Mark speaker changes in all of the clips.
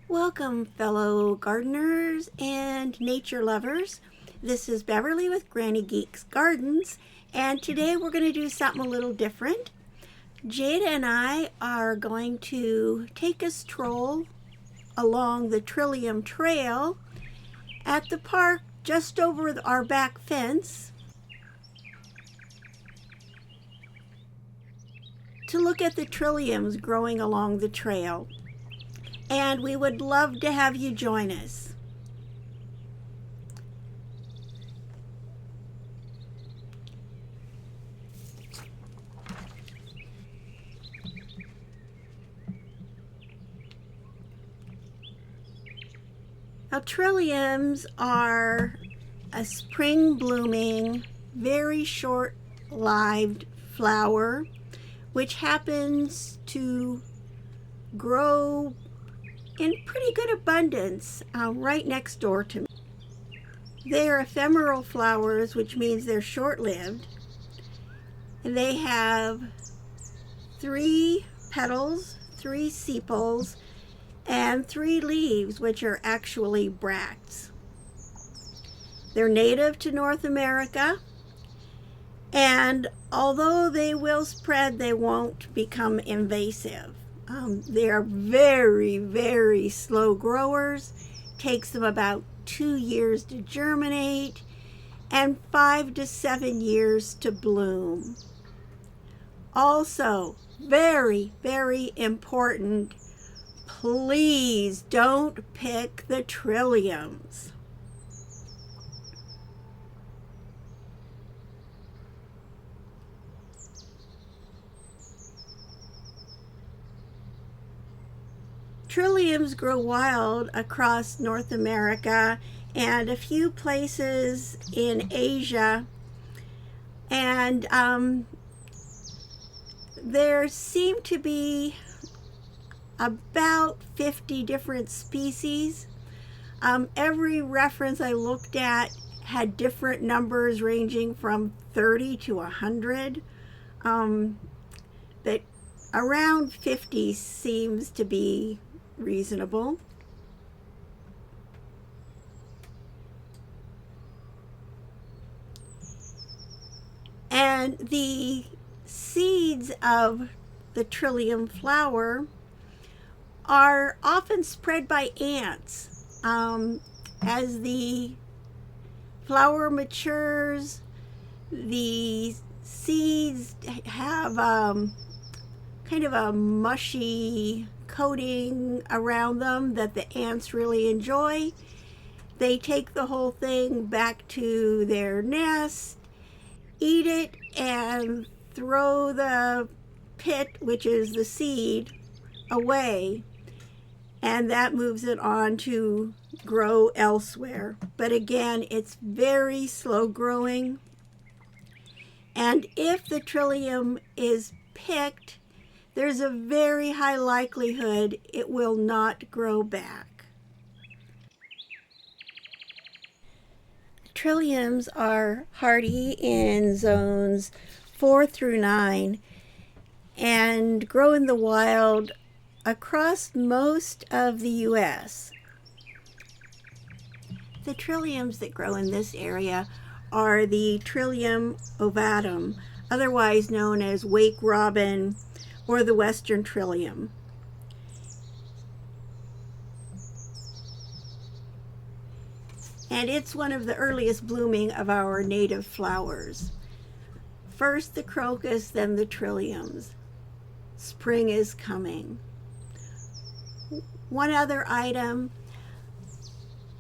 Speaker 1: Welcome, fellow gardeners and nature lovers. This is Beverly with Granny Geeks Gardens, and today we're going to do something a little different. Jada and I are going to take a stroll along the Trillium Trail at the park just over our back fence to look at the trilliums growing along the trail. And we would love to have you join us. Now, trilliums are a spring blooming, very short-lived flower which happens to grow in pretty good abundance right next door to me. They are ephemeral flowers, which means they're short-lived, and they have 3 petals, 3 sepals, and 3 leaves, which are actually bracts. They're native to North America, and although they will spread, they won't become invasive. They are very, very slow growers. Takes them about 2 years to germinate and 5 to 7 years to bloom. Also, very, very important, please don't pick the trilliums. Trilliums grow wild across North America and a few places in Asia, and there seem to be about 50 different species. Every reference I looked at had different numbers ranging from 30 to 100, but around 50 seems to be reasonable. And the seeds of the trillium flower are often spread by ants. As the flower matures, the seeds have kind of a mushy coating around them that the ants really enjoy. They take the whole thing back to their nest, eat it, and throw the pit, which is the seed, away, and that moves it on to grow elsewhere. But again, it's very slow growing, and if the trillium is picked, there's a very high likelihood it will not grow back. Trilliums are hardy in zones 4 through 9 and grow in the wild across most of the U.S. The trilliums that grow in this area are the Trillium ovatum, otherwise known as wake robin or the western trillium. And it's one of the earliest blooming of our native flowers. First the crocus, then the trilliums. Spring is coming. One other item,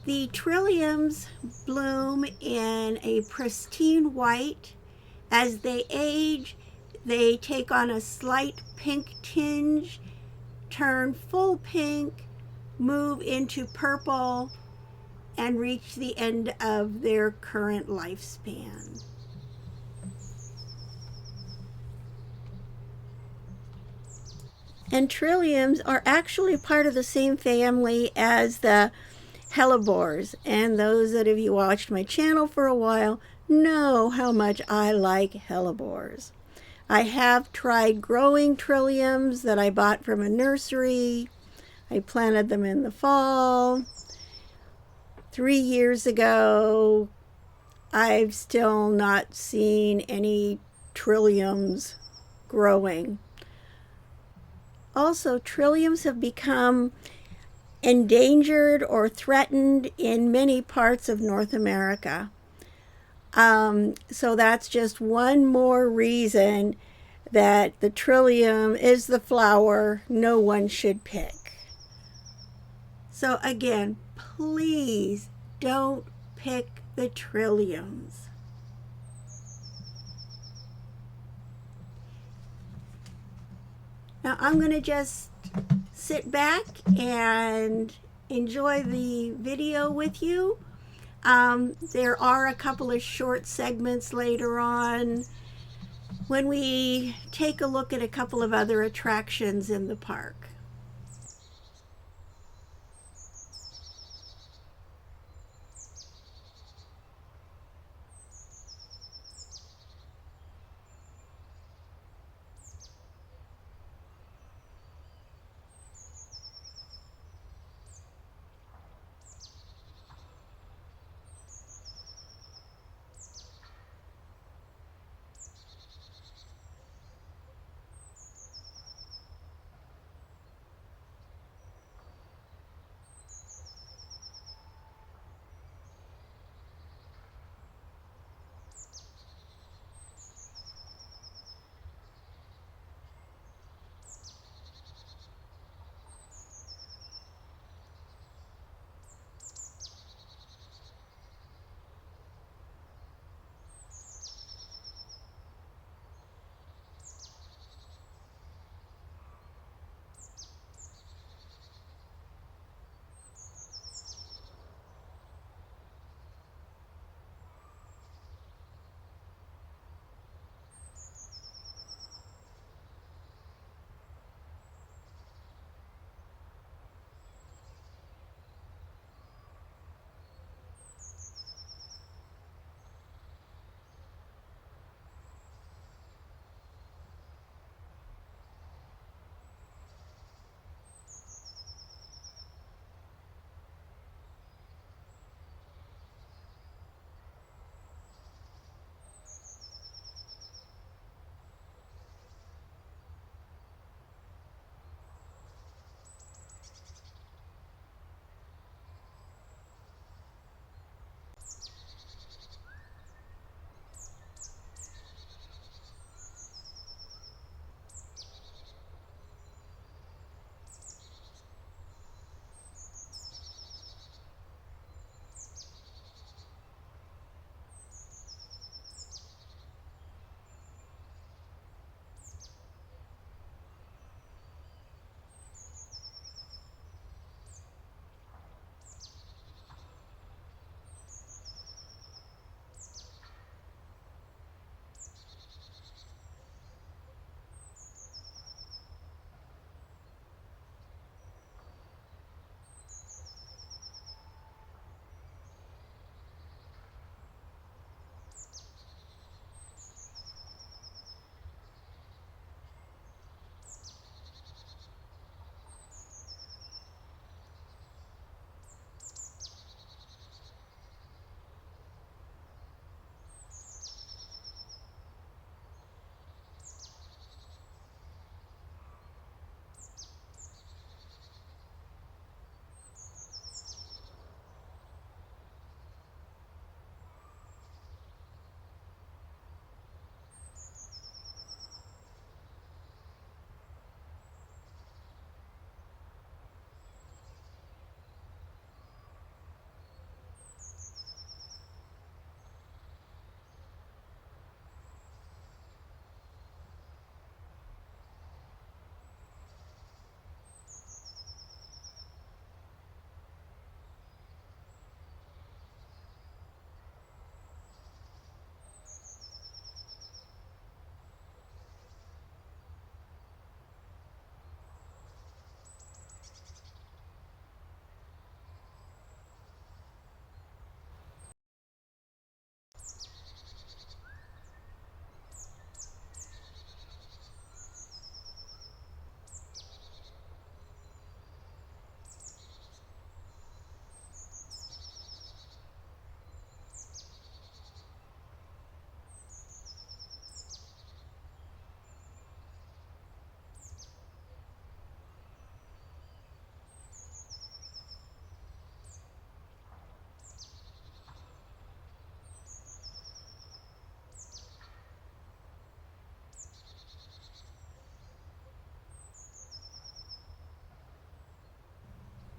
Speaker 1: the trilliums bloom in a pristine white. As they age, they take on a slight pink tinge, turn full pink, move into purple, and reach the end of their current lifespan. And trilliums are actually part of the same family as the hellebores, and those that have watched my channel for a while know how much I like hellebores. I have tried growing trilliums that I bought from a nursery. I planted them in the fall. 3 years ago, I've still not seen any trilliums growing. Also, trilliums have become endangered or threatened in many parts of North America. So that's just one more reason that the trillium is the flower no one should pick. So again, please don't pick the trilliums. Now I'm going to just sit back and enjoy the video with you. There are a couple of short segments later on when we take a look at a couple of other attractions in the park.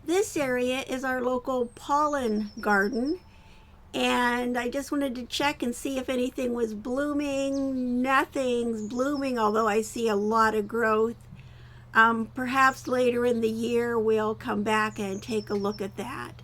Speaker 1: This area is our local pollen garden, and I just wanted to check and see if anything was blooming. Nothing's blooming, although I see a lot of growth. Perhaps later in the year we'll come back and take a look at that.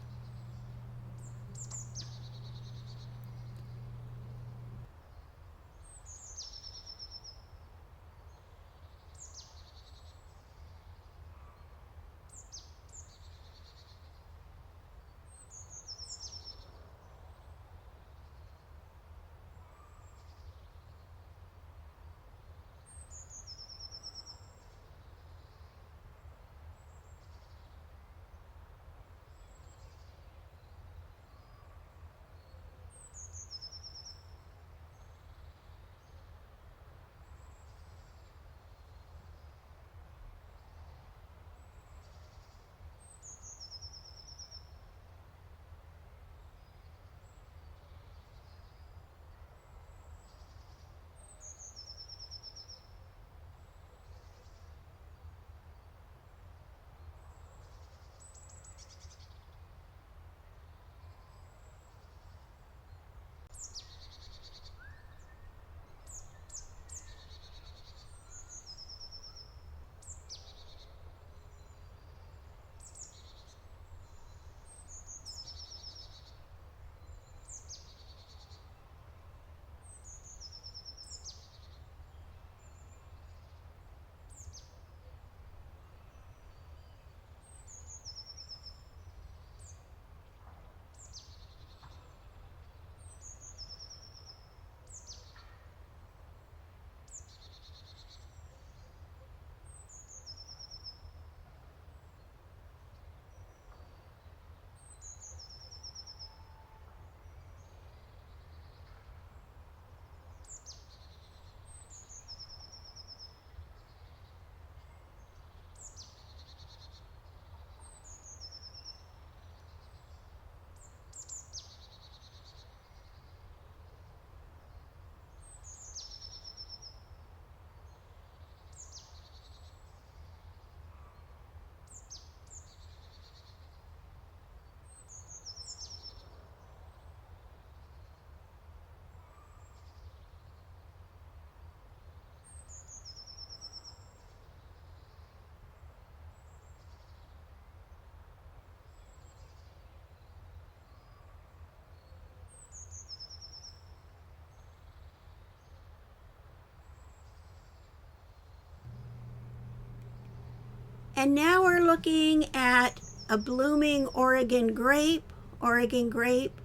Speaker 1: And now we're looking at a blooming Oregon grape. Oregon grape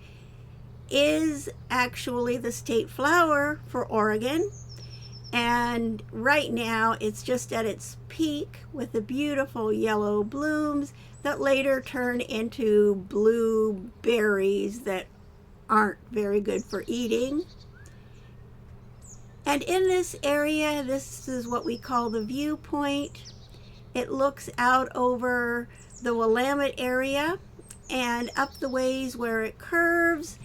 Speaker 1: is actually the state flower for Oregon. And right now it's just at its peak with the beautiful yellow blooms that later turn into blue berries that aren't very good for eating. And in this area, this is what we call the viewpoint. It looks out over the Willamette area and up the ways where it curves.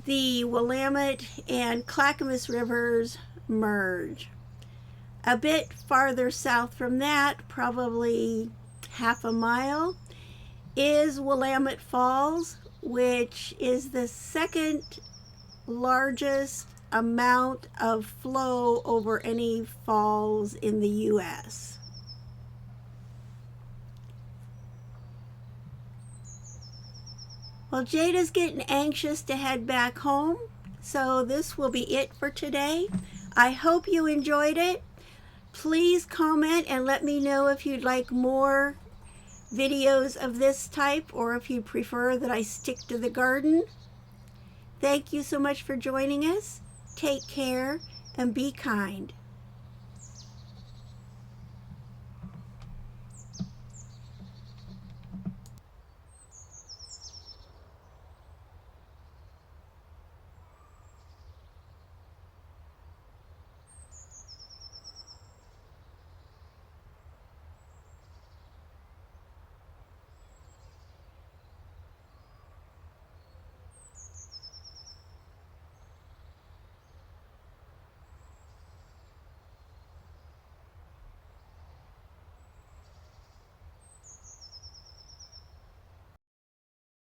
Speaker 1: The Willamette and Clackamas rivers merge. A bit farther south from that, probably half a mile, is Willamette Falls, which is the second largest amount of flow over any falls in the U.S. Well, Jada's getting anxious to head back home, so this will be it for today. I hope you enjoyed it. Please comment and let me know if you'd like more videos of this type or if you prefer that I stick to the garden. Thank you so much for joining us. Take care and be kind.